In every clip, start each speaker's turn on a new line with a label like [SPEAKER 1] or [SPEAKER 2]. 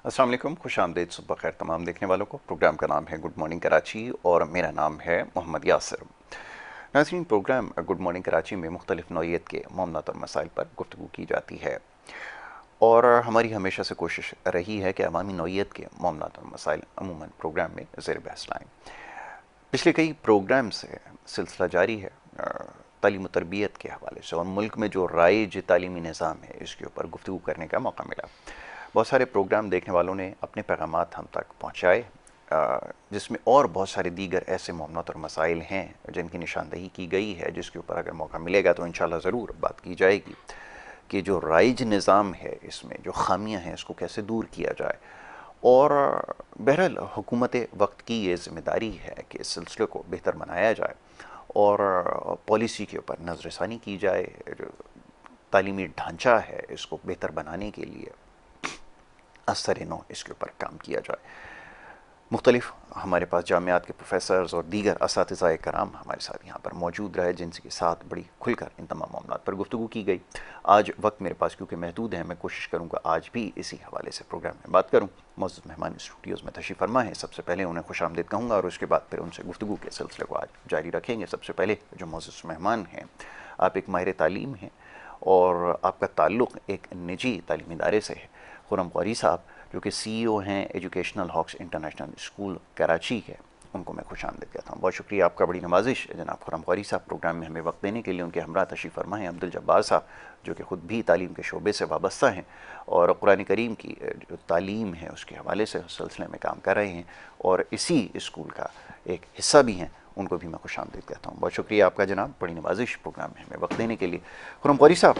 [SPEAKER 1] السلام علیکم، خوش آمدید، صبح خیر تمام دیکھنے والوں کو۔ پروگرام کا نام ہے گڈ مارننگ کراچی اور میرا نام ہے محمد یاسر۔ ناظرین، پروگرام گڈ مارننگ کراچی میں مختلف نوعیت کے معاملات اور مسائل پر گفتگو کی جاتی ہے، اور ہماری ہمیشہ سے کوشش رہی ہے کہ عوامی نوعیت کے معاملات اور مسائل عموماً پروگرام میں زیر بحث لائیں۔ پچھلے کئی پروگرام سے سلسلہ جاری ہے تعلیم و تربیت کے حوالے سے، اور ملک میں جو رائج تعلیمی نظام ہے اس کے اوپر گفتگو کرنے کا موقع ملا۔ بہت سارے پروگرام دیکھنے والوں نے اپنے پیغامات ہم تک پہنچائے، جس میں اور بہت سارے دیگر ایسے معاملات اور مسائل ہیں جن کی نشاندہی کی گئی ہے، جس کے اوپر اگر موقع ملے گا تو انشاءاللہ ضرور بات کی جائے گی کہ جو رائج نظام ہے اس میں جو خامیاں ہیں اس کو کیسے دور کیا جائے۔ اور بہرحال حکومت وقت کی یہ ذمہ داری ہے کہ اس سلسلے کو بہتر بنایا جائے اور پالیسی کے اوپر نظر ثانی کی جائے، جو تعلیمی ڈھانچہ ہے اس کو بہتر بنانے کے لیے اثر نو اس کے اوپر کام کیا جائے۔ مختلف ہمارے پاس جامعات کے پروفیسرز اور دیگر اساتذہ کرام ہمارے ساتھ یہاں پر موجود رہے، جن کے ساتھ بڑی کھل کر ان تمام معاملات پر گفتگو کی گئی۔ آج وقت میرے پاس کیونکہ محدود ہے، میں کوشش کروں گا آج بھی اسی حوالے سے پروگرام میں بات کروں۔ معزز مہمان اسٹوڈیوز میں تشریف فرما ہیں، سب سے پہلے انہیں خوش آمدید کہوں گا اور اس کے بعد پھر ان سے گفتگو کے سلسلے کو آج جاری رکھیں گے۔ سب سے پہلے جو معزز مہمان ہیں، آپ ایک ماہر تعلیم ہیں اور آپ کا تعلق ایک نجی تعلیمی ادارے سے ہے۔ خرم قوری صاحب جو کہ سی ای او ہیں ایجوکیشنل ہاکس انٹرنیشنل اسکول کراچی کے، ان کو میں خوش آمدید کہتا ہوں۔ بہت شکریہ آپ کا، بڑی نوازش جناب خرم قوری صاحب پروگرام میں ہمیں وقت دینے کے لیے۔ ان کے ہمراہ تشریف فرما ہیں عبدالجبار صاحب جو کہ خود بھی تعلیم کے شعبے سے وابستہ ہیں اور قرآن کریم کی جو تعلیم ہے اس کے حوالے سے اس سلسلے میں کام کر رہے ہیں اور اسی اسکول کا ایک حصہ بھی ہیں، ان کو بھی میں خوش آمدید کہتا ہوں۔ بہت شکریہ آپ کا جناب، بڑی نوازش پروگرام میں ہمیں وقت دینے کے لیے۔ خرم قوری صاحب،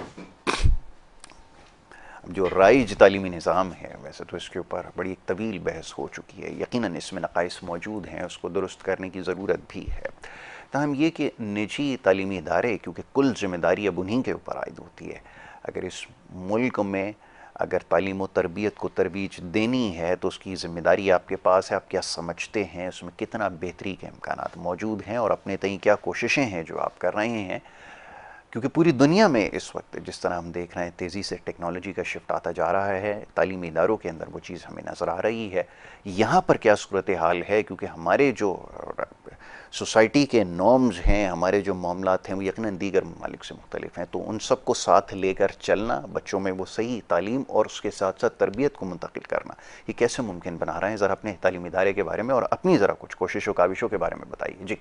[SPEAKER 1] جو رائج تعلیمی نظام ہے ویسے تو اس کے اوپر بڑی ایک طویل بحث ہو چکی ہے، یقیناً اس میں نقائص موجود ہیں، اس کو درست کرنے کی ضرورت بھی ہے۔ تاہم یہ کہ نجی تعلیمی ادارے، کیونکہ کل ذمہ داری اب انہی کے اوپر عائد ہوتی ہے، اگر اس ملک میں اگر تعلیم و تربیت کو ترویج دینی ہے تو اس کی ذمہ داری آپ کے پاس ہے۔ آپ کیا سمجھتے ہیں اس میں کتنا بہتری کے امکانات موجود ہیں اور اپنے تئیں کیا کوششیں ہیں جو آپ کر رہے ہیں؟ کیونکہ پوری دنیا میں اس وقت جس طرح ہم دیکھ رہے ہیں تیزی سے ٹیکنالوجی کا شفٹ آتا جا رہا ہے، تعلیمی اداروں کے اندر وہ چیز ہمیں نظر آ رہی ہے۔ یہاں پر کیا صورتحال ہے؟ کیونکہ ہمارے جو سوسائٹی کے نارمز ہیں، ہمارے جو معاملات ہیں، وہ یقیناً دیگر ممالک سے مختلف ہیں، تو ان سب کو ساتھ لے کر چلنا، بچوں میں وہ صحیح تعلیم اور اس کے ساتھ ساتھ تربیت کو منتقل کرنا، یہ کیسے ممکن بنا رہے ہیں؟ ذرا اپنے تعلیمی ادارے کے بارے میں اور اپنی ذرا کچھ کوششوں کاوشوں کے بارے میں بتائیے۔ جی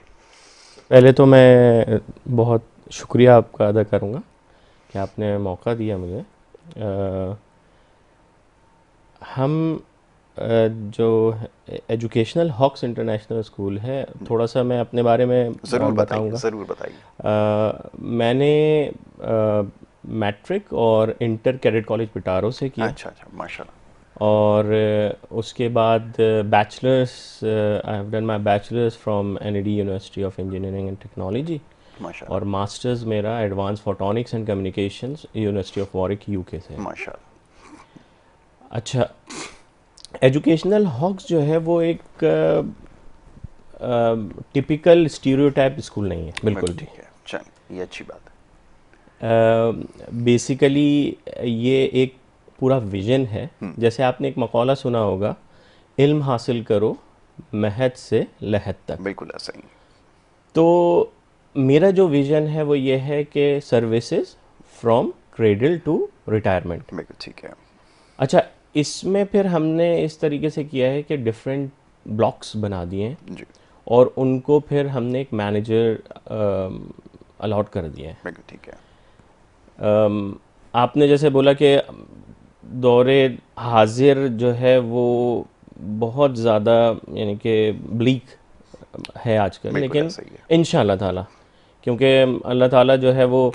[SPEAKER 2] پہلے تو میں بہت شکریہ آپ کا ادا کروں گا کہ آپ نے موقع دیا مجھے۔ ہم جو ایجوکیشنل ہاکس انٹرنیشنل اسکول ہے، تھوڑا سا میں اپنے بارے میں
[SPEAKER 1] ضرور
[SPEAKER 2] بتاؤں
[SPEAKER 1] بتائیے،
[SPEAKER 2] گا۔
[SPEAKER 1] ضرور بتائیے۔
[SPEAKER 2] میں نے میٹرک اور انٹر کیڈٹ کالج پٹارو سے کیا،
[SPEAKER 1] اچھا اچھا، ماشاء اللہ۔
[SPEAKER 2] اور اس کے بعد bachelors, I have done my bachelors from N E D university of engineering and technology,
[SPEAKER 1] ماشاء
[SPEAKER 2] اور
[SPEAKER 1] اللہ،
[SPEAKER 2] ماسٹرز میرا advance photonics and communications university of Warwick U K سے۔
[SPEAKER 1] ماشاء اللہ۔
[SPEAKER 2] اچھا، ایجوکیشنل ہاکس جو ہے وہ ایک ٹپیکل اسٹیریوٹائپ اسکول نہیں ہے، بالکل بھی۔
[SPEAKER 1] ٹھیک ہے، چلیں، یہ اچھی بات ہے۔
[SPEAKER 2] بیسیکلی یہ ایک پورا ویژن ہے، جیسے آپ نے ایک مقولہ سنا ہوگا، علم حاصل کرو مہد سے لحد تک۔
[SPEAKER 1] بالکل ایسا ہی۔
[SPEAKER 2] تو میرا جو ویژن ہے وہ یہ ہے کہ services from cradle to retirement.
[SPEAKER 1] بالکل ٹھیک ہے۔
[SPEAKER 2] اچھا، اس میں پھر ہم نے اس طریقے سے کیا ہے کہ ڈفرینٹ بلاکس بنا دیے ہیں
[SPEAKER 1] جی
[SPEAKER 2] اور ان کو پھر ہم نے ایک مینیجر الاٹ کر دیا ہے۔
[SPEAKER 1] بالکل ٹھیک ہے۔
[SPEAKER 2] آپ نے جیسے بولا کہ دور حاضر جو ہے وہ بہت زیادہ یعنی کہ بلیک ہے آج کل،
[SPEAKER 1] بالکل
[SPEAKER 2] لیکن
[SPEAKER 1] ایسا ہی ہے،
[SPEAKER 2] انشاءاللہ تعالیٰ، کیونکہ اللہ تعالیٰ جو ہے وہ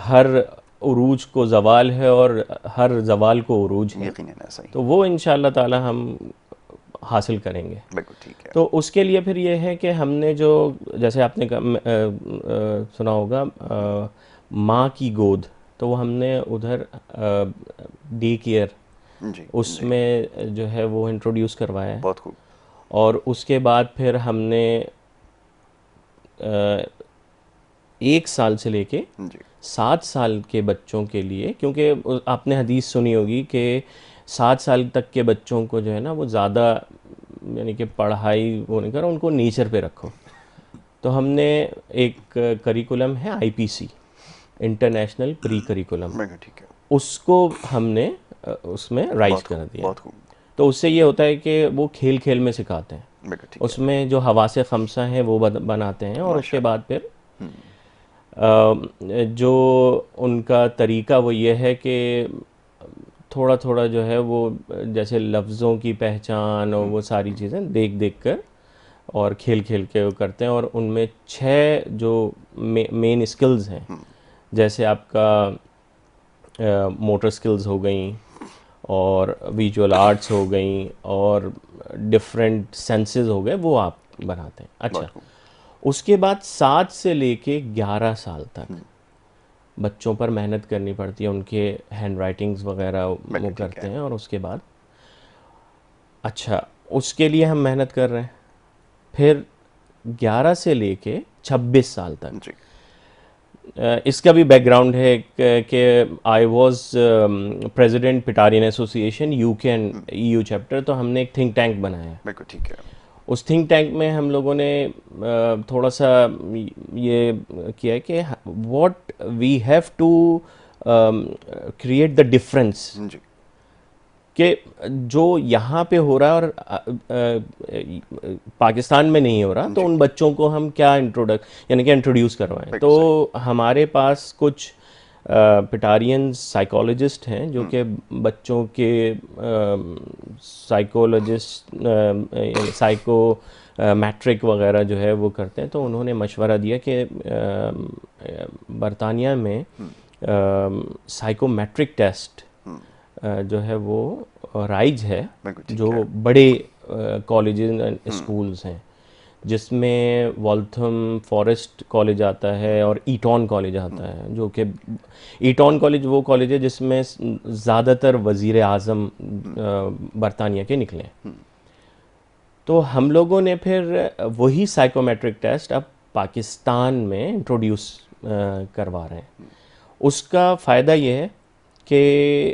[SPEAKER 2] ہر عروج کو زوال ہے اور ہر زوال کو عروج ہے،
[SPEAKER 1] یقیناً ایسا ہی
[SPEAKER 2] تو وہ انشاءاللہ تعالیٰ ہم حاصل کریں گے۔
[SPEAKER 1] ہے۔ بالکل ٹھیک ہے۔
[SPEAKER 2] تو اس کے لیے پھر یہ ہے کہ ہم نے جو، جیسے آپ نے سنا ہوگا ماں کی گود، تو وہ ہم نے ادھر ڈے کیئر
[SPEAKER 1] جی
[SPEAKER 2] اس
[SPEAKER 1] جی،
[SPEAKER 2] میں جو ہے وہ انٹروڈیوس کروایا ہے،
[SPEAKER 1] بہت خوب۔
[SPEAKER 2] اور اس کے بعد پھر ہم نے 1 سال سے لے کے
[SPEAKER 1] جی
[SPEAKER 2] 7 سال کے بچوں کے لیے، کیونکہ آپ نے حدیث سنی ہوگی کہ 7 سال تک کے بچوں کو جو ہے نا وہ زیادہ یعنی کہ پڑھائی وہ نہیں کرو، ان کو نیچر پہ رکھو. تو ہم نے ایک کریکولم ہے IPC، انٹرنیشنل پری کریکولم،
[SPEAKER 1] میں ٹھیک ہے،
[SPEAKER 2] اس کو ہم نے اس میں رائز
[SPEAKER 1] بہت
[SPEAKER 2] کر
[SPEAKER 1] خوب،
[SPEAKER 2] دیا.
[SPEAKER 1] بہت خوب.
[SPEAKER 2] تو اس سے یہ ہوتا ہے کہ وہ کھیل کھیل میں سکھاتے ہیں.
[SPEAKER 1] میں ٹھیک
[SPEAKER 2] اس میں جو حواس خمسہ ہیں وہ بناتے ہیں،
[SPEAKER 1] ہے،
[SPEAKER 2] اور اس کے
[SPEAKER 1] ماشاء
[SPEAKER 2] بعد پھر جو ان کا طریقہ وہ یہ ہے کہ تھوڑا تھوڑا جو ہے وہ جیسے لفظوں کی پہچان اور وہ ساری چیزیں دیکھ دیکھ کر اور کھیل کھیل کے وہ کرتے ہیں. اور ان میں 6 جو مین اسکلز ہیں، جیسے آپ کا موٹر اسکلز ہو گئیں، اور ویژول آرٹس ہو گئیں، اور ڈفرینٹ سینسز ہو گئے، وہ آپ بناتے ہیں. اچھا،
[SPEAKER 1] بہت خوب.
[SPEAKER 2] اس کے بعد 7 سے لے کے 11 سال تک بچوں پر محنت کرنی پڑتی ہے، ان کے ہینڈ رائٹنگز وغیرہ وہ
[SPEAKER 1] ٹھیک
[SPEAKER 2] کرتے
[SPEAKER 1] ہے،
[SPEAKER 2] ہیں. اور اس کے بعد اچھا اس کے لیے ہم محنت کر رہے ہیں. پھر 11 سے لے کے 26 سال تک
[SPEAKER 1] جی.
[SPEAKER 2] اس کا بھی بیک گراؤنڈ ہے کہ آئی واز پریزیڈنٹ پیٹارین association UK and EU chapter. تو ہم نے ایک تھنک ٹینک بنایا ہے.
[SPEAKER 1] بالکل ٹھیک ہے.
[SPEAKER 2] اس تھنک ٹینک میں ہم لوگوں نے تھوڑا سا یہ کیا ہے کہ what we have to create the difference,
[SPEAKER 1] جی.
[SPEAKER 2] کہ جو یہاں پہ ہو رہا ہے اور پاکستان میں نہیں ہو رہا، تو
[SPEAKER 1] جی.
[SPEAKER 2] ان بچوں کو ہم کیا یعنی کہ انٹروڈیوس کروائیں.
[SPEAKER 1] بالکل
[SPEAKER 2] تو ہمارے پاس کچھ پیٹارین سائیکالوجسٹ ہیں جو کہ بچوں کے سائیکولوجسٹ سائیکو میٹرک وغیرہ جو ہے وہ کرتے ہیں. تو انہوں نے مشورہ دیا کہ برطانیہ میں سائیکو میٹرک ٹیسٹ جو ہے وہ رائج ہے،
[SPEAKER 1] بالکل ٹھیک
[SPEAKER 2] جو
[SPEAKER 1] ہے.
[SPEAKER 2] بڑے کالجز اینڈ اسکولز ہیں، جس میں والتھم فارسٹ کالج آتا ہے اور ایٹون کالج آتا ہے. جو کہ ایٹون کالج وہ کالج ہے جس میں زیادہ تر وزیر اعظم برطانیہ کے نکلے ہیں. تو ہم لوگوں نے پھر وہی سائیکومیٹرک ٹیسٹ اب پاکستان میں انٹروڈیوس کروا رہے ہیں. اس کا فائدہ یہ ہے کہ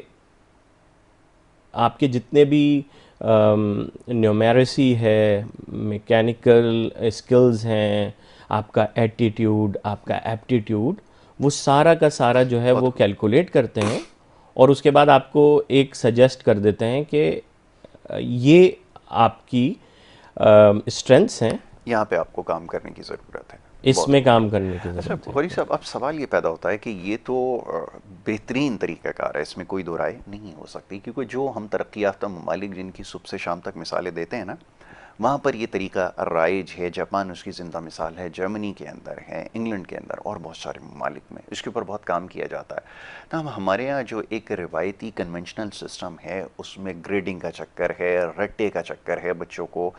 [SPEAKER 2] آپ کے جتنے بھی نیومیریسی ہے، میکینیکل اسکلز ہیں، آپ کا ایٹیٹیوڈ، آپ کا ایپٹیٹیوڈ، وہ سارا کا سارا جو ہے وہ کیلکولیٹ کرتے ہیں. اور اس کے بعد آپ کو ایک سجیسٹ کر دیتے ہیں کہ یہ آپ کی اسٹرینتھس ہیں،
[SPEAKER 1] یہاں پہ آپ کو کام کرنے کی ضرورت ہے.
[SPEAKER 2] اس میں کام کرنے کی
[SPEAKER 1] اچھا
[SPEAKER 2] ضرورت ہے.
[SPEAKER 1] غوری صاحب، اب سوال یہ پیدا ہوتا ہے کہ یہ تو بہترین طریقہ کار ہے، اس میں کوئی دو رائے نہیں ہو سکتی، کیونکہ جو ہم ترقی یافتہ ممالک جن کی صبح سے شام تک مثالیں دیتے ہیں نا، وہاں پر یہ طریقہ رائج ہے. جاپان اس کی زندہ مثال ہے، جرمنی کے اندر ہے، انگلینڈ کے اندر، اور بہت سارے ممالک میں اس کے اوپر بہت کام کیا جاتا ہے. تو ہمارے ہاں جو ایک روایتی کنونشنل سسٹم ہے، اس میں گریڈنگ کا چکر ہے، رٹے کا چکر ہے بچوں کو.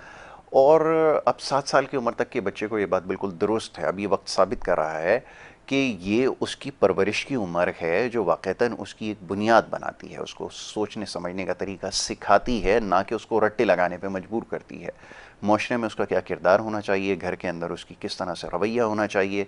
[SPEAKER 1] اور اب 7 سال کی عمر تک کے بچے کو یہ بات بالکل درست ہے، اب یہ وقت ثابت کر رہا ہے کہ یہ اس کی پرورش کی عمر ہے جو واقعتاً اس کی ایک بنیاد بناتی ہے، اس کو سوچنے سمجھنے کا طریقہ سکھاتی ہے، نہ کہ اس کو رٹے لگانے پہ مجبور کرتی ہے. معاشرے میں اس کا کیا کردار ہونا چاہیے، گھر کے اندر اس کی کس طرح سے رویہ ہونا چاہیے،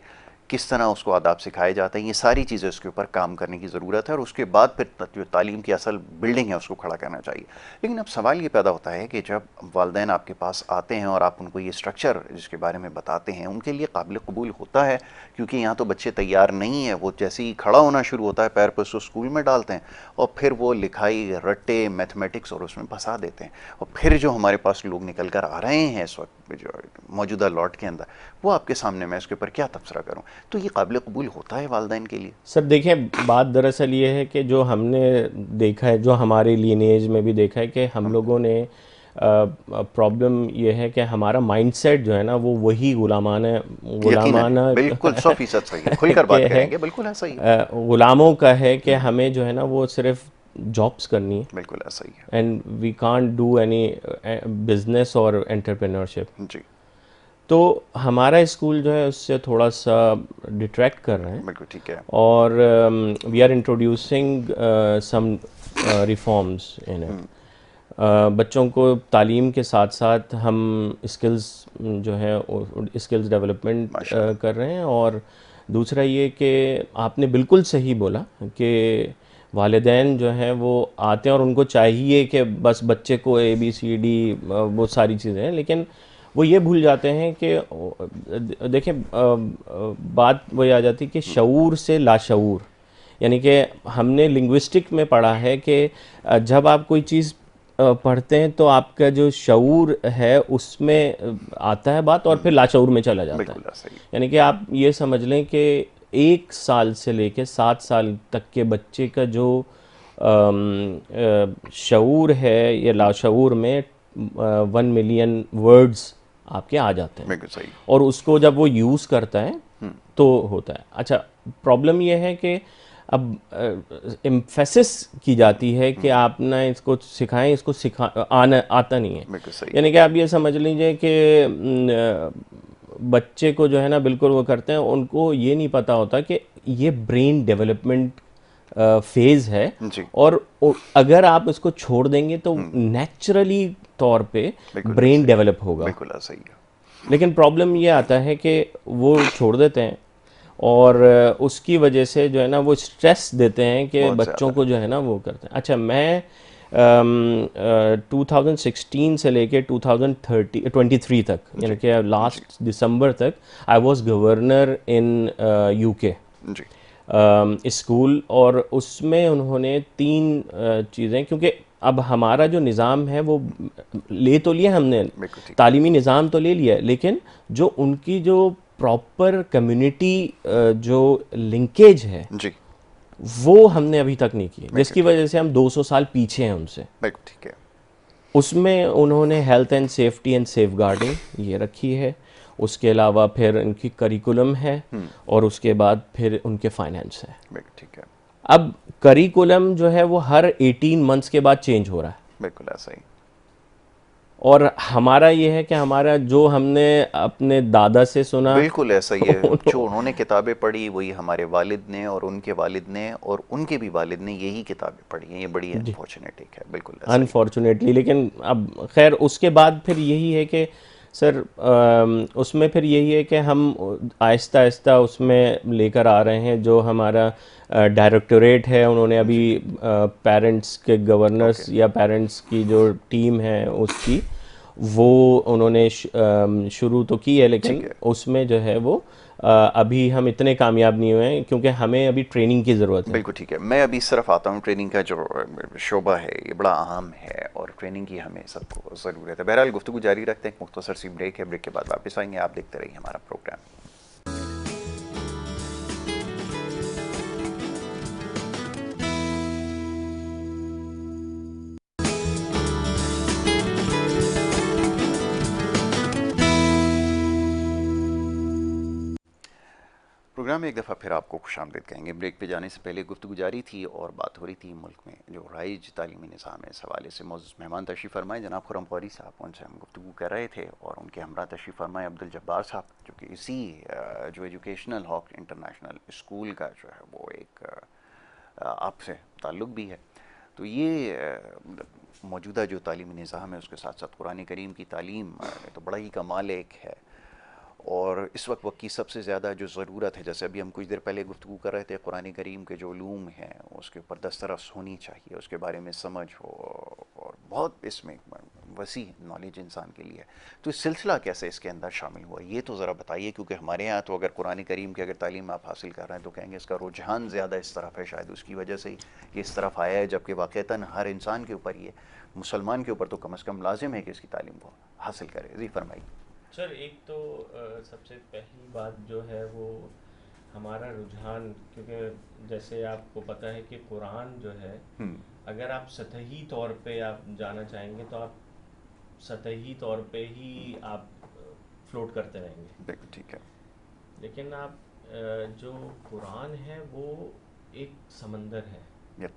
[SPEAKER 1] کس طرح اس کو آداب سکھائے جاتے ہیں، یہ ساری چیزیں اس کے اوپر کام کرنے کی ضرورت ہے. اور اس کے بعد پھر جو تعلیم کی اصل بلڈنگ ہے اس کو کھڑا کرنا چاہیے. لیکن اب سوال یہ پیدا ہوتا ہے کہ جب والدین آپ کے پاس آتے ہیں اور آپ ان کو یہ اسٹرکچر جس کے بارے میں بتاتے ہیں، ان کے لیے قابل قبول ہوتا ہے؟ کیونکہ یہاں تو بچے تیار نہیں ہیں، وہ جیسے ہی کھڑا ہونا شروع ہوتا ہے پیر پر اس اسکول میں ڈالتے ہیں، اور پھر وہ لکھائی، رٹے، میتھمیٹکس اور اس میں پھنسا دیتے ہیں. اور پھر جو ہمارے پاس لوگ نکل کر آ رہے ہیں اس وقت جو موجودہ لاٹ کے اندر، وہ آپ کے سامنے میں اس کے اوپر کیا تبصرہ کروں؟ تو یہ قابل قبول ہوتا ہے والدین کے لیے؟
[SPEAKER 2] سر دیکھیں، بات دراصل یہ ہے کہ جو ہم نے دیکھا ہے، جو ہمارے لینیج میں بھی دیکھا ہے، کہ ہم لوگوں نے پرابلم یہ ہے کہ ہمارا مائنڈ سیٹ جو ہے نا وہ وہی
[SPEAKER 1] یقیناً بالکل 100% صحیح ہے، کھل کر بات
[SPEAKER 2] کہ ہے،
[SPEAKER 1] کریں گے، بالکل ایسا ہی ہے.
[SPEAKER 2] غلاموں کا ہے کہ ہمیں جو ہے نا وہ صرف جابس کرنی ہے،
[SPEAKER 1] بالکل ایسا ہی ہے.
[SPEAKER 2] And we can't do any business اور انٹرپرینورشپ.
[SPEAKER 1] جی
[SPEAKER 2] تو ہمارا اسکول جو ہے اس سے تھوڑا سا ڈٹریکٹ کر رہے ہیں،
[SPEAKER 1] بالکل ٹھیک ہے.
[SPEAKER 2] اور we are introducing some reforms in it. بچوں کو تعلیم کے ساتھ ساتھ ہم اسکلز جو ہے اسکلز ڈیولپمنٹ کر رہے ہیں. اور دوسرا یہ کہ آپ نے بالکل صحیح بولا کہ والدین جو ہیں وہ آتے ہیں اور ان کو چاہیے کہ بس بچے کو ABCD وہ ساری چیزیں ہیں، لیکن وہ یہ بھول جاتے ہیں کہ دیکھیں بات وہی آ جاتی کہ شعور سے لاشعور، یعنی کہ ہم نے لنگوسٹک میں پڑھا ہے کہ جب آپ کوئی چیز پڑھتے ہیں تو آپ کا جو شعور ہے اس میں آتا ہے بات اور پھر لاشعور میں چلا جاتا ہے.
[SPEAKER 1] بالکل صحیح.
[SPEAKER 2] یعنی کہ آپ یہ سمجھ لیں کہ 1 سال سے لے کے 7 سال تک کے بچے کا جو شعور ہے یا لاشعور میں 1 ملین ورڈز آپ کے آ جاتے ہیں،
[SPEAKER 1] بالکل صحیح.
[SPEAKER 2] اور اس کو جب وہ یوز کرتا ہے تو ہوتا ہے. اچھا پرابلم یہ ہے کہ اب ایمفیسس کی جاتی ہے کہ آپ نہ اس کو سکھائیں، اس کو آتا نہیں ہے.
[SPEAKER 1] بالکل صحیح.
[SPEAKER 2] یعنی کہ آپ یہ سمجھ لیجئے کہ بچے کو جو ہے نا بالکل وہ کرتے ہیں، ان کو یہ نہیں پتہ ہوتا کہ یہ برین ڈیولپمنٹ فیز ہے،
[SPEAKER 1] جی.
[SPEAKER 2] اور اگر آپ اس کو چھوڑ دیں گے تو نیچرلی طور پہ برین ڈیولپ ہوگا.
[SPEAKER 1] بالکل صحیح ہے.
[SPEAKER 2] لیکن پرابلم یہ آتا ہے کہ وہ چھوڑ دیتے ہیں اور اس کی وجہ سے جو ہے نا وہ اسٹریس دیتے ہیں کہ بچوں کو جو ہے نا وہ کرتے ہیں. اچھا میں 2016 سے لے کے 2023 تک، یعنی کہ لاسٹ دسمبر تک I was governor in UK
[SPEAKER 1] جی.
[SPEAKER 2] اسکول، اور اس میں انہوں نے 3 چیزیں، کیونکہ اب ہمارا جو نظام ہے وہ لے تو لیا ہم نے، تعلیمی نظام تو لے لیا، لیکن جو ان کی جو پراپر کمیونٹی جو لنکیج ہے
[SPEAKER 1] جی.
[SPEAKER 2] وہ ہم نے ابھی تک نہیں کی، جس کی وجہ سے ہم 200 سال پیچھے ہیں ان سے.
[SPEAKER 1] ٹھیک ہے.
[SPEAKER 2] اس میں انہوں نے health and safety and safeguarding یہ رکھی ہے، اس کے علاوہ پھر ان کی کریکولم ہے، اور اس کے بعد پھر ان کے فائنینس ہے.
[SPEAKER 1] ٹھیک ہے.
[SPEAKER 2] اب کریکولم جو ہے وہ ہر 18 منتھس کے بعد چینج ہو رہا ہے.
[SPEAKER 1] بالکل ایسا ہی.
[SPEAKER 2] اور ہمارا یہ ہے کہ ہمارا جو ہم نے اپنے دادا سے سنا،
[SPEAKER 1] بالکل ایسا ہی ہے. جو انہوں نے کتابیں پڑھی وہی ہمارے والد نے اور ان کے والد نے اور ان کے بھی والد نے یہی کتابیں پڑھی ہیں. یہ بڑی انفارچونیٹ ہے. بالکل ایسا ہی.
[SPEAKER 2] انفارچونیٹلی. لیکن اب خیر اس کے بعد پھر یہی ہے کہ سر اس میں پھر یہی ہے کہ ہم آہستہ آہستہ اس میں لے کر آ رہے ہیں. جو ہمارا ڈائریکٹوریٹ ہے انہوں نے ابھی پیرنٹس کے گورنرس یا پیرنٹس کی جو ٹیم ہے اس کی وہ انہوں نے شروع تو کی ہے، لیکن اس میں جو ہے وہ ابھی ہم اتنے کامیاب نہیں ہوئے ہیں کیونکہ ہمیں ابھی ٹریننگ کی ضرورت ہے.
[SPEAKER 1] بالکل ٹھیک ہے. میں ابھی صرف آتا ہوں. ٹریننگ کا جو شعبہ ہے یہ بڑا اہم ہے اور ٹریننگ کی ہمیں سب کو ضرورت ہے. بہرحال گفتگو جاری رکھتے ہیں. ایک مختصر سی بریک ہے. بریک کے بعد واپس آئیں گے. آپ دیکھتے رہیے ہمارا پروگرام. پروگرام میں ایک دفعہ پھر آپ کو خوش آمدید کہیں گے. بریک پہ جانے سے پہلے گفتگو جاری تھی اور بات ہو رہی تھی ملک میں جو رائج تعلیمی نظام ہے اس حوالے سے. معزز مہمان تشریف فرمائے جناب خرم قوری صاحب، ان سے ہم گفتگو کر رہے تھے، اور ان کے ہمراہ تشریف فرمائے عبدالجبار صاحب جو کہ اسی جو ایجوکیشنل ہاک انٹرنیشنل اسکول کا جو ہے وہ ایک آپ سے تعلق بھی ہے. تو یہ موجودہ جو تعلیمی نظام ہے اس کے ساتھ ساتھ قرآن کریم کی تعلیم تو بڑا ہی کمال ایک ہے، اور اس وقت کی سب سے زیادہ جو ضرورت ہے، جیسے ابھی ہم کچھ دیر پہلے گفتگو کر رہے تھے، قرآن کریم کے جو علوم ہیں اس کے اوپر دسترس ہونی چاہیے، اس کے بارے میں سمجھ ہو، اور بہت اس میں وسیع نالج انسان کے لیے. تو اس سلسلہ کیسے اس کے اندر شامل ہوا یہ تو ذرا بتائیے، کیونکہ ہمارے یہاں تو اگر قرآن کریم کی اگر تعلیم آپ حاصل کر رہے ہیں تو کہیں گے اس کا رجحان زیادہ اس طرف ہے، شاید اس کی وجہ سے یہ اس طرف آیا ہے، جبکہ واقعتاً ہر انسان کے اوپر یہ مسلمان کے اوپر تو کم از کم لازم ہے کہ اس کی تعلیم کو حاصل کرے. جی فرمائیے.
[SPEAKER 2] سر ایک تو سب سے پہلی بات جو ہے وہ ہمارا رجحان، کیونکہ جیسے آپ کو پتہ ہے کہ قرآن جو ہے اگر آپ سطحی طور پہ آپ جانا چاہیں گے تو آپ سطحی طور پہ ہی آپ فلوٹ کرتے رہیں گے.
[SPEAKER 1] بالکل ٹھیک ہے.
[SPEAKER 2] لیکن آپ جو قرآن ہے وہ ایک سمندر ہے.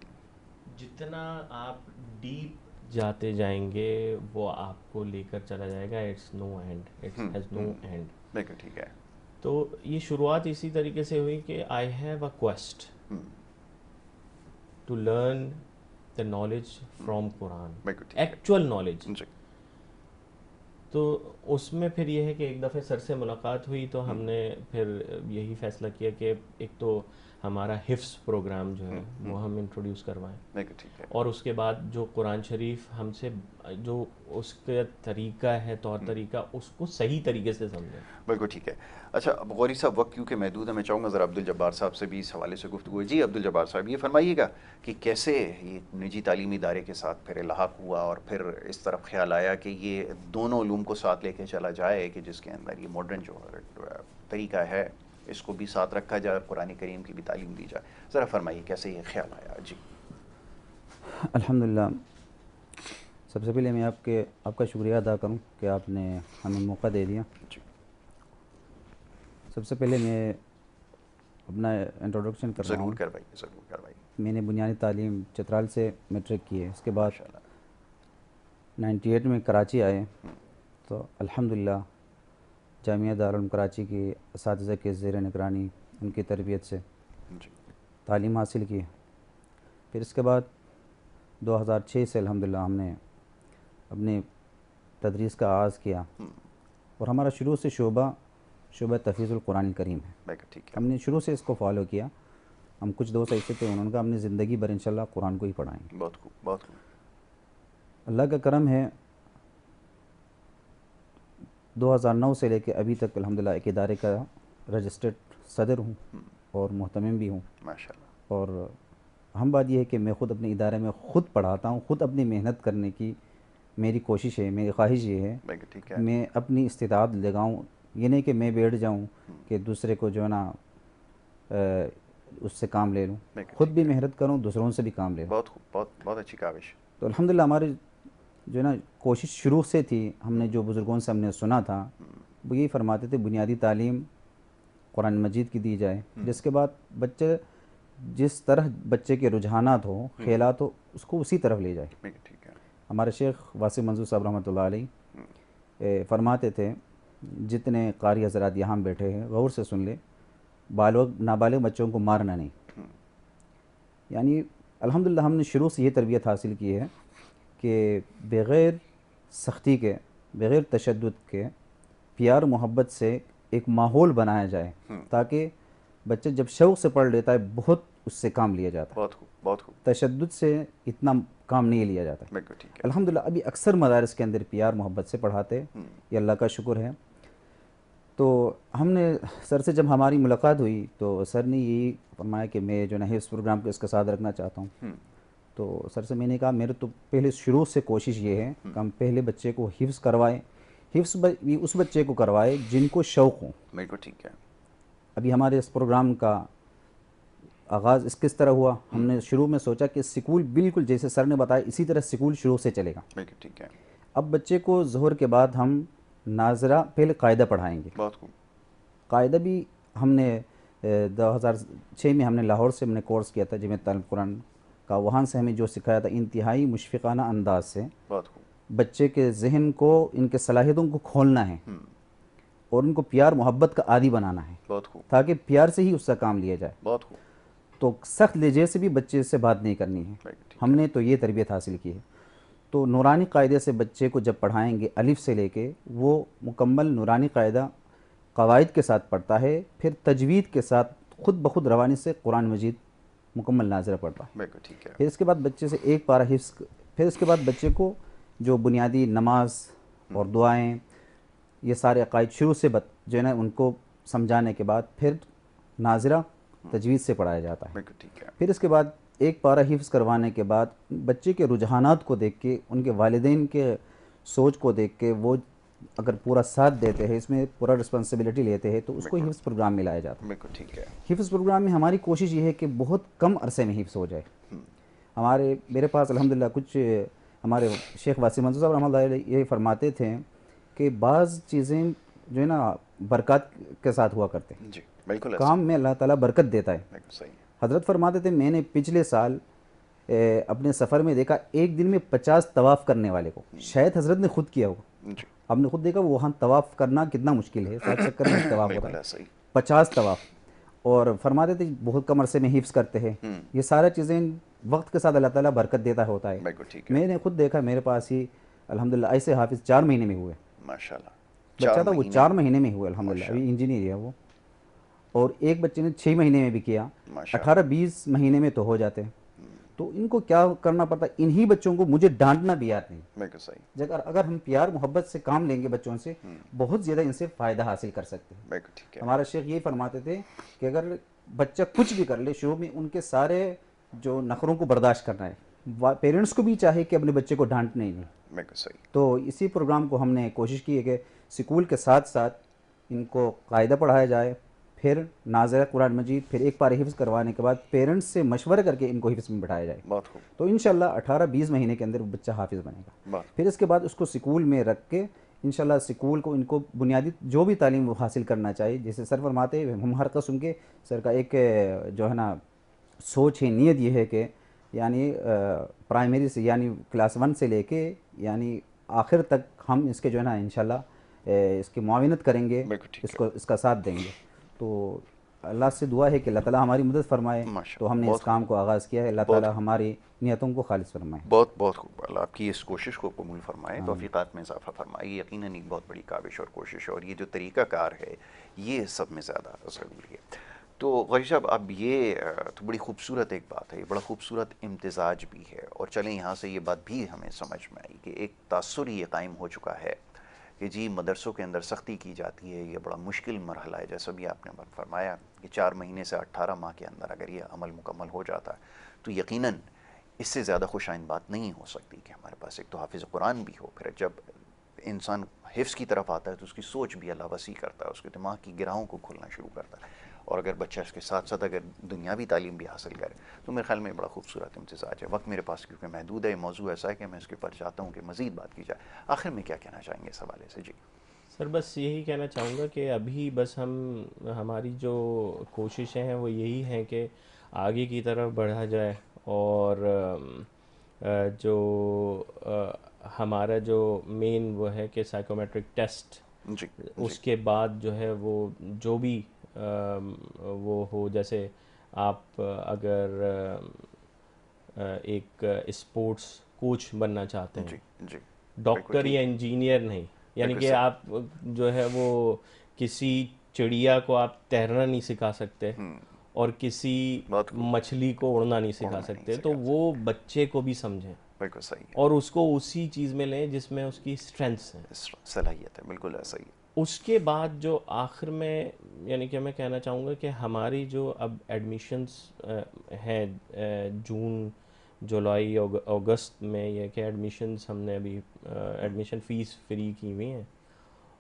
[SPEAKER 2] جتنا آپ ڈیپ جاتے جائیں گے وہ آپ کو لے کر چلا جائے گا. It's no end, it's has no end.
[SPEAKER 1] بالکل ٹھیک ہے.
[SPEAKER 2] تو یہ شروعات اسی طریقے سے ہوئی کہ I have a quest to learn the knowledge from Quran, actual knowledge. تو اس میں پھر یہ ہے کہ ایک دفعہ سر سے ملاقات ہوئی تو ہم نے پھر یہی فیصلہ کیا کہ ایک تو ہمارا حفظ پروگرام جو ہے وہ ہم انٹروڈیوس کروائیں،
[SPEAKER 1] ٹھیک ہے،
[SPEAKER 2] اور اس کے بعد جو قرآن شریف ہم سے جو اس کا طریقہ ہے، طور طریقہ، اس کو صحیح طریقے سے سمجھیں۔
[SPEAKER 1] بالکل ٹھیک ہے۔ اچھا اب غوری صاحب وقت کیونکہ محدود ہے، میں چاہوں گا ذرا عبدالجبار صاحب سے بھی اس حوالے سے گفتگو ہے۔ جی عبدالجبار صاحب یہ فرمائیے گا کہ کیسے یہ نجی تعلیمی ادارے کے ساتھ پھر الحاق ہوا اور پھر اس طرف خیال آیا کہ یہ دونوں علوم کو ساتھ لے کے چلا جائے، کہ جس کے اندر یہ ماڈرن جو طریقہ ہے اس کو بھی ساتھ رکھا جائے اور قرآن کریم کی بھی تعلیم دی جائے، ذرا فرمائیے کیسے یہ خیال آیا؟ جی
[SPEAKER 3] الحمدللہ، سب سے پہلے میں آپ کا شکریہ ادا کروں کہ آپ نے ہمیں موقع دے دیا۔
[SPEAKER 1] جی
[SPEAKER 3] سب سے پہلے میں اپنا انٹروڈکشن کر رہا ہوں۔
[SPEAKER 1] ضرور کروائیے۔
[SPEAKER 3] میں نے بنیادی تعلیم چترال سے میٹرک کی ہے، اس کے بعد
[SPEAKER 1] ماشاء اللہ۔
[SPEAKER 3] 98 میں کراچی آئے تو الحمدللہ جامعہ دارالعلوم کراچی کی اساتذہ کے زیر نگرانی ان کی تربیت سے
[SPEAKER 1] جی
[SPEAKER 3] تعلیم حاصل کی۔ پھر اس کے بعد 2006 سے الحمدللہ ہم نے اپنے تدریس کا آغاز کیا، اور ہمارا شروع سے شعبہ تحفیظ القرآن الکریم ہے۔
[SPEAKER 1] ٹھیک ہے،
[SPEAKER 3] ہم نے شروع سے اس کو فالو کیا۔ ہم کچھ دوست ایسے تھے، انہوں نے کہا ہم نے زندگی بھر انشاءاللہ قرآن کو ہی پڑھائیں گے۔
[SPEAKER 1] بہت خوب بہت خوب۔
[SPEAKER 3] اللہ کا کرم ہے، 2009 سے لے کے ابھی تک الحمدللہ ایک ادارے کا رجسٹرڈ صدر ہوں اور محتمم بھی ہوں۔
[SPEAKER 1] ماشاء اللہ۔
[SPEAKER 3] اور اہم بات یہ ہے کہ میں خود اپنے ادارے میں خود پڑھاتا ہوں، خود اپنی محنت کرنے کی میری کوشش ہے، میری خواہش یہ ہے
[SPEAKER 1] ٹھیک ہے،
[SPEAKER 3] میں اپنی استطاعت لگاؤں، یہ نہیں کہ میں بیٹھ جاؤں کہ دوسرے کو جو ہے نا اس سے کام لے لوں، خود بھی محنت کروں، دوسروں سے بھی کام لے لوں۔
[SPEAKER 1] بہت خوب، بہت اچھی کاوش۔
[SPEAKER 3] تو الحمدللہ ہماری جو ہے نا کوشش شروع سے تھی، ہم نے جو بزرگوں سے ہم نے سنا تھا وہ یہی فرماتے تھے بنیادی تعلیم قرآن مجید کی دی جائے، جس کے بعد بچے جس طرح بچے کے رجحانات ہوں، خیالات ہو، اس کو اسی طرف لے جائے۔
[SPEAKER 1] ٹھیک ہے،
[SPEAKER 3] ہمارے شیخ واسم منظور صاحب رحمۃ اللہ علیہ فرماتے تھے، جتنے قاری حضرات یہاں بیٹھے ہیں غور سے سن لے، نابالغ بچوں کو مارنا نہیں۔ یعنی الحمدللہ ہم نے شروع سے یہ تربیت حاصل کی ہے کہ بغیر سختی کے، بغیر تشدد کے، پیار محبت سے ایک ماحول بنایا جائے تاکہ بچہ جب شوق سے پڑھ لیتا ہے بہت اس سے کام لیا جاتا ہے۔
[SPEAKER 1] بہت خوب بہت خوب۔
[SPEAKER 3] تشدد سے اتنا کام نہیں لیا جاتا۔
[SPEAKER 1] بالکل ٹھیک ہے،
[SPEAKER 3] الحمدللہ ابھی اکثر مدارس کے اندر پیار محبت سے پڑھاتے، یہ اللہ کا شکر ہے۔ تو ہم نے سر سے جب ہماری ملاقات ہوئی تو سر نے یہی فرمایا کہ میں جو ہے حفظ پروگرام کو اس کا ساتھ رکھنا چاہتا ہوں۔ تو سر سے میں نے کہا میرے تو پہلے شروع سے کوشش یہ ہے کہ ہم پہلے بچے کو حفظ کروائیں، حفظ اس بچے کو کروائے جن کو شوق ہوں۔
[SPEAKER 1] بالکل ٹھیک ہے۔
[SPEAKER 3] ابھی ہمارے اس پروگرام کا آغاز کس طرح ہوا، ہم نے شروع میں سوچا کہ سکول بالکل جیسے سر نے بتایا اسی طرح سکول شروع سے چلے گا۔
[SPEAKER 1] بالکل ٹھیک ہے،
[SPEAKER 3] اب بچے کو ظہر کے بعد ہم ناظرہ پہلے قاعدہ پڑھائیں گے۔
[SPEAKER 1] بہت خوب۔
[SPEAKER 3] قاعدہ بھی ہم نے 2006 میں ہم نے لاہور سے ہم نے کورس کیا تھا جامعہ تعلیم قرآن کا، وہاں سے ہمیں جو سکھایا تھا انتہائی مشفقانہ انداز سے
[SPEAKER 1] بہت خوب۔
[SPEAKER 3] بچے کے ذہن کو، ان کے صلاحیتوں کو کھولنا ہے اور ان کو پیار محبت کا عادی بنانا ہے
[SPEAKER 1] بہت خوب،
[SPEAKER 3] تاکہ پیار سے ہی اس کا کام لیا جائے۔
[SPEAKER 1] بہت خوب۔
[SPEAKER 3] تو سخت لہجے سے بھی بچے سے بات نہیں کرنی ہے،
[SPEAKER 1] ٹھیک
[SPEAKER 3] ہم نے تو یہ تربیت حاصل کی ہے۔ تو نورانی قاعدے سے بچے کو جب پڑھائیں گے الف سے لے کے، وہ مکمل نورانی قاعدہ قواعد کے ساتھ پڑھتا ہے، پھر تجوید کے ساتھ خود بخود روانی سے قرآن مجید مکمل ناظرہ پڑھتا ہے۔
[SPEAKER 1] بالکل ٹھیک ہے،
[SPEAKER 3] پھر اس کے بعد بچے سے ایک پارہ حفظ، پھر اس کے بعد بچے کو جو بنیادی نماز اور دعائیں، یہ سارے عقائد شروع سے جو ہے نا ان کو سمجھانے کے بعد پھر ناظرہ تجوید سے پڑھایا جاتا ہے۔
[SPEAKER 1] بالکل ٹھیک ہے،
[SPEAKER 3] پھر اس کے بعد ایک پارہ حفظ کروانے کے بعد بچے کے رجحانات کو دیکھ کے، ان کے والدین کے سوچ کو دیکھ کے، وہ اگر پورا ساتھ دیتے ہیں، اس میں پورا رسپانسبلٹی لیتے ہیں، تو اس کو حفظ پروگرام میں لایا جاتا ہے۔
[SPEAKER 1] بالکل ٹھیک ہے،
[SPEAKER 3] حفظ پروگرام میں ہماری کوشش یہ ہے کہ بہت کم عرصے میں حفظ ہو جائے۔ میرے پاس الحمدللہ کچھ ہمارے شیخ واسم منظور صاحب رحمۃ اللہ علیہ یہ فرماتے تھے کہ بعض چیزیں جو ہے نا برکات کے ساتھ ہوا کرتے ہیں،
[SPEAKER 1] جی بالکل
[SPEAKER 3] کام میں اللہ تعالیٰ برکت دیتا ہے۔
[SPEAKER 1] بالکل صحیح ہے،
[SPEAKER 3] حضرت فرماتے تھے میں نے پچھلے سال اپنے سفر میں دیکھا ایک دن میں 50 طواف کرنے والے کو، شاید حضرت نے خود کیا ہو،
[SPEAKER 1] جی
[SPEAKER 3] ہم نے خود دیکھا وہاں طواف کرنا کتنا مشکل ہے، 7 چکر میں طواف ہوتا
[SPEAKER 1] بالکل
[SPEAKER 3] ہے،
[SPEAKER 1] صحیح،
[SPEAKER 3] 50 طواف، اور فرماتے تھے بہت کم عرصے میں حفظ کرتے ہیں۔ یہ سارا چیزیں وقت کے ساتھ اللہ تعالیٰ برکت دیتا ہوتا ہے۔
[SPEAKER 1] بالکل ٹھیک ہے،
[SPEAKER 3] میں نے خود دیکھا میرے پاس ہی الحمدللہ ایسے حافظ 4 مہینے میں ہوئے،
[SPEAKER 1] ماشاء اللہ،
[SPEAKER 3] بچہ تھا وہ 4 مہینے میں ہوا الحمدللہ, ابھی انجینئر ہے وہ. اور ایک بچے نے 6 مہینے میں بھی کیا, 18-20 مہینے میں تو ہو جاتے ہیں. تو ان کو کیا کرنا پڑتا ہے, انہی بچوں کو مجھے ڈانٹنا بھی آتا نہیں.
[SPEAKER 1] بالکل صحیح.
[SPEAKER 3] اگر ہم پیار محبت سے کام لیں گے بچوں سے, بہت زیادہ ان سے فائدہ حاصل کر سکتے ہیں.
[SPEAKER 1] بالکل ٹھیک ہے.
[SPEAKER 3] ہمارا شیخ یہی فرماتے تھے کہ اگر بچہ کچھ بھی کر لے شروع میں, ان کے سارے جو نخروں کو برداشت کرنا ہے. پیرنٹس کو بھی چاہے کہ اپنے بچے کو ڈانٹنا ہی نہیں.
[SPEAKER 1] بالکل صحیح.
[SPEAKER 3] تو اسی پروگرام کو ہم نے کوشش کی ہے کہ سکول کے ساتھ ساتھ ان کو قاعدہ پڑھایا جائے, پھر ناظرہ قرآن مجید, پھر ایک پارے حفظ کروانے کے بعد پیرنٹس سے مشورہ کر کے ان کو حفظ میں بٹھایا جائے.
[SPEAKER 1] بہت خوب.
[SPEAKER 3] تو انشاءاللہ 18-20 مہینے کے اندر بچہ حافظ بنے گا. پھر اس کے بعد اس کو سکول میں رکھ کے انشاءاللہ سکول کو ان کو بنیادی جو بھی تعلیم وہ حاصل کرنا چاہیے, جیسے سر فرماتے ہیں ہم ہر قسم کے, سر کا ایک جو ہے نا سوچ ہے, نیت یہ ہے کہ یعنی پرائمری سے یعنی کلاس 1 سے لے کے یعنی آخر تک ہم اس کے جو ہے نا انشاءاللہ اس کی معاونت کریں گے, اس کا ساتھ دیں گے. تو اللہ سے دعا ہے کہ اللہ تعالیٰ ہماری مدد فرمائے. تو ہم نے اس کام کو آغاز کیا ہے, اللہ تعالیٰ ہماری نیتوں کو خالص فرمائے.
[SPEAKER 1] بہت بہت خوب. اللہ آپ کی اس کوشش کو قبول فرمائے, توفیقات میں اضافہ فرمائے. یقیناً ایک بہت بڑی کاوش اور کوشش ہے, اور یہ جو طریقہ کار ہے یہ سب میں زیادہ ضروری ہے. تو غازی صاحب اب یہ تو بڑی خوبصورت ایک بات ہے, یہ بڑا خوبصورت امتزاج بھی ہے. اور چلیں یہاں سے یہ بات بھی ہمیں سمجھ میں آئی کہ ایک تاثر یہ قائم ہو چکا ہے کہ جی مدرسوں کے اندر سختی کی جاتی ہے, یہ بڑا مشکل مرحلہ ہے. جیسا بھی آپ نے فرمایا کہ 4 مہینے سے 18 ماہ کے اندر اگر یہ عمل مکمل ہو جاتا ہے تو یقیناً اس سے زیادہ خوش آئند بات نہیں ہو سکتی کہ ہمارے پاس ایک تو حافظ قرآن بھی ہو. پھر جب انسان حفظ کی طرف آتا ہے تو اس کی سوچ بھی اللہ وسیع کرتا ہے, اس کے دماغ کی گرہوں کو کھلنا شروع کرتا ہے. اور اگر بچہ اس کے ساتھ ساتھ اگر دنیاوی تعلیم بھی حاصل کرے تو میرے خیال میں بڑا خوبصورت امتزاج ہے. وقت میرے پاس کیونکہ محدود ہے, موضوع ایسا ہے کہ میں اس کے اوپر چاہتا ہوں کہ مزید بات کی جائے. آخر میں کیا کہنا چاہیں گے اس حوالے سے؟ جی
[SPEAKER 2] سر بس یہی کہنا چاہوں گا کہ ابھی بس ہماری جو کوششیں ہیں وہ یہی ہیں کہ آگے کی طرف بڑھا جائے, اور جو ہمارا جو مین وہ ہے کہ سائیکومیٹرک ٹیسٹ, اس کے بعد جو ہے وہ جو بھی وہ ہو, جیسے آپ اگر ایک اسپورٹس کوچ بننا چاہتے ہیں, ڈاکٹر یا انجینئر نہیں, یعنی کہ آپ جو ہے وہ کسی چڑیا کو آپ تیرنا نہیں سکھا سکتے اور کسی مچھلی کو اڑنا نہیں سکھا سکتے, تو وہ بچے کو بھی سمجھیں
[SPEAKER 1] بالکل صحیح
[SPEAKER 2] اور اس کو اسی چیز میں لیں جس میں اس کی اسٹرینتھس ہیں,
[SPEAKER 1] صلاحیت ہے. بالکل ایسا ہی.
[SPEAKER 2] اس کے بعد جو آخر میں یعنی کہ میں کہنا چاہوں گا کہ ہماری جو اب ایڈمیشنس ہیں جون جولائی اگست میں, یہ کہ ایڈمیشنس ہم نے ابھی ایڈمیشن فیس فری کی ہوئی ہیں,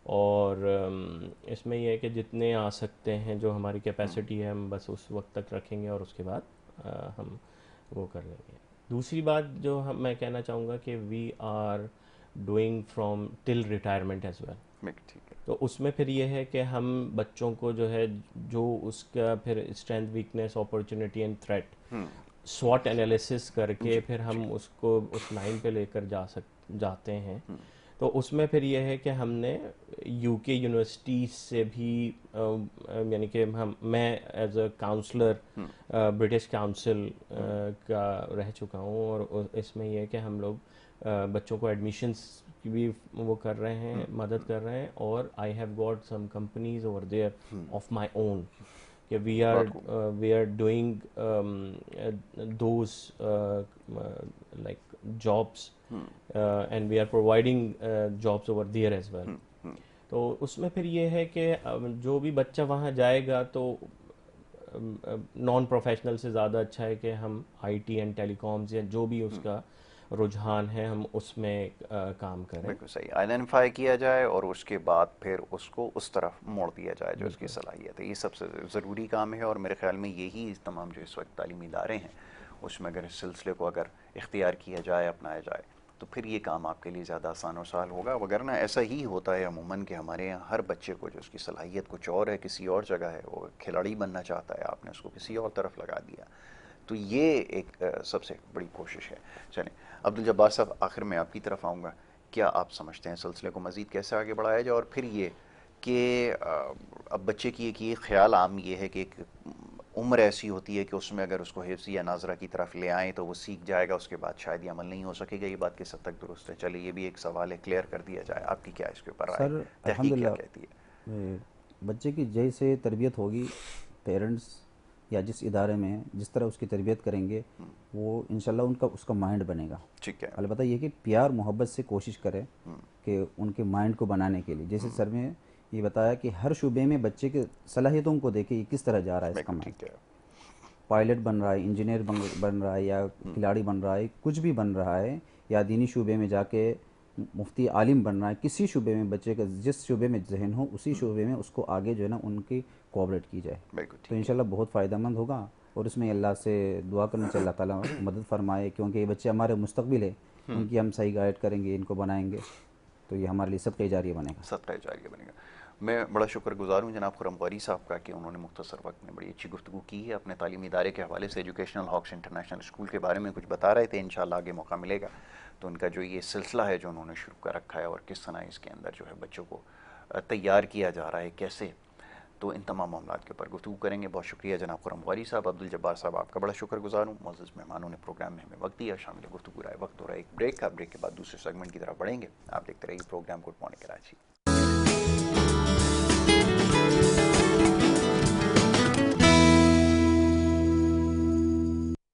[SPEAKER 2] اور اس میں یہ ہے کہ جتنے آ سکتے ہیں جو ہماری کیپیسٹی ہے ہم بس اس وقت تک رکھیں گے, اور اس کے بعد ہم وہ کر لیں گے. دوسری بات جو میں کہنا چاہوں گا کہ we are doing from till retirement as well. تو اس میں پھر یہ ہے کہ ہم بچوں کو جو ہے جو اس کا پھر strength, weakness, opportunity and threat سوٹ انالیسس کر کے پھر ہم اس کو اس لائن پہ لے کر جاتے ہیں. تو اس میں پھر یہ ہے کہ ہم نے یو کے یونیورسٹیز سے بھی یعنی کہ میں as a counsellor British council کا رہ چکا ہوں, اور اس میں یہ ہے کہ ہم لوگ بچوں کو ایڈمیشنس کی بھی وہ کر رہے ہیں, مدد کر رہے ہیں. اور I have got some companies over there of my own کہ we are doing those like jobs and we are providing jobs over there as well. تو اس میں پھر یہ ہے کہ جو بھی بچہ وہاں جائے گا تو نان پروفیشنل سے زیادہ اچھا ہے کہ ہم آئی ٹی اینڈ ٹیلی کامز یا جو بھی اس کا رجحان ہے ہم اس میں کام کریں.
[SPEAKER 1] بالکل صحیح, آئیڈینٹیفائی کیا جائے اور اس کے بعد پھر اس کو اس طرف موڑ دیا جائے جو اس کی صلاحیت ہے. یہ سب سے ضروری کام ہے, اور میرے خیال میں یہی تمام جو اس وقت تعلیمی ادارے ہیں اس میں اگر اس سلسلے کو اگر اختیار کیا جائے, اپنایا جائے, تو پھر یہ کام آپ کے لیے زیادہ آسان و سہل ہوگا. وگرنہ ایسا ہی ہوتا ہے عموماً کہ ہمارے یہاں ہر بچے کو جو اس کی صلاحیت کچھ اور ہے, کسی اور جگہ ہے, وہ کھلاڑی بننا چاہتا ہے, آپ نے اس کو کسی اور طرف لگا دیا. تو یہ ایک سب سے بڑی کوشش ہے. چلیں عبدالجبار صاحب, آخر میں آپ کی طرف آؤں گا. کیا آپ سمجھتے ہیں سلسلے کو مزید کیسے آگے بڑھایا جائے؟ اور پھر یہ کہ اب بچے کی ایک یہ خیال عام یہ ہے کہ ایک عمر ایسی ہوتی ہے کہ اس میں اگر اس کو حفظ یا ناظرہ کی طرف لے آئیں تو وہ سیکھ جائے گا, اس کے بعد شاید یہ عمل نہیں ہو سکے گا. یہ بات کس حد تک درست ہے؟ چلیے یہ بھی ایک سوال ہے, کلیئر کر دیا جائے. آپ کی کیا اس کے اوپر رائے,
[SPEAKER 3] سر
[SPEAKER 1] تحقیق کیا
[SPEAKER 3] الحمدللہ
[SPEAKER 1] کہتی ہے؟
[SPEAKER 3] بچے کی جیسے تربیت ہوگی, پیرنٹس یا جس ادارے میں جس طرح اس کی تربیت کریں گے وہ انشاءاللہ اس کا مائنڈ بنے گا.
[SPEAKER 1] ٹھیک ہے.
[SPEAKER 3] البتہ یہ کہ پیار محبت سے کوشش کرے کہ ان کے مائنڈ کو بنانے کے لیے, جیسے سر میں یہ بتایا کہ ہر شعبے میں بچے کے صلاحیتوں کو دیکھے یہ کس طرح جا رہا ہے اس کا مائنڈ.
[SPEAKER 1] ٹھیک ہے.
[SPEAKER 3] پائلٹ بن رہا ہے, انجینئر بن رہا ہے, یا کھلاڑی بن رہا ہے, کچھ بھی بن رہا ہے, یا دینی شعبے میں جا کے مفتی عالم بن رہا ہے, کسی شعبے میں بچے کا جس شعبے میں ذہن ہو اسی شعبے میں اس کو آگے جو ہے نا ان کی کوآپریٹ کی جائے
[SPEAKER 1] بالکل
[SPEAKER 3] تو
[SPEAKER 1] ٹھیک.
[SPEAKER 3] انشاءاللہ بہت فائدہ مند ہوگا. اور اس میں اللہ سے دعا کرنا چاہیے اللہ تعالیٰ مدد فرمائے, کیونکہ یہ بچے ہمارے مستقبل ہے, ان کی ہم صحیح گائیڈ کریں گے, ان کو بنائیں گے تو یہ ہمارے لیے صدقہ جاریہ بنے گا.
[SPEAKER 1] صدقہ جاریہ بنے گا. میں بڑا شکر گزار ہوں جناب خرم غوری صاحب کا کہ انہوں نے مختصر وقت میں بڑی اچھی گفتگو کی ہے. اپنے تعلیمی ادارے کے حوالے سے ایجوکیشنل ہاکس انٹرنیشنل اسکول کے بارے میں کچھ بتا رہے تھے. انشاءاللہ آگے موقع ملے گا تو ان کا جو یہ سلسلہ ہے جو انہوں نے شروع کر رکھا ہے اور کس طرح اس کے اندر جو ہے بچوں کو تیار کیا جا رہا ہے کیسے, تو ان تمام معاملات کے اوپر گفتگو کریں گے. بہت شکریہ جناب خرم غوری صاحب. عبدالجبار صاحب آپ کا بڑا شکر گزار ہوں. معزز مہمانوں نے پروگرام میں ہمیں وقت دیا, شامل گفتگو رائے. وقت ہو رہا ہے ایک بریک کا. بریک کے بعد دوسرے سیگمنٹ کی طرف بڑھیں گے. آپ دیکھتے رہیے پروگرام گڈ مارننگ کراچی.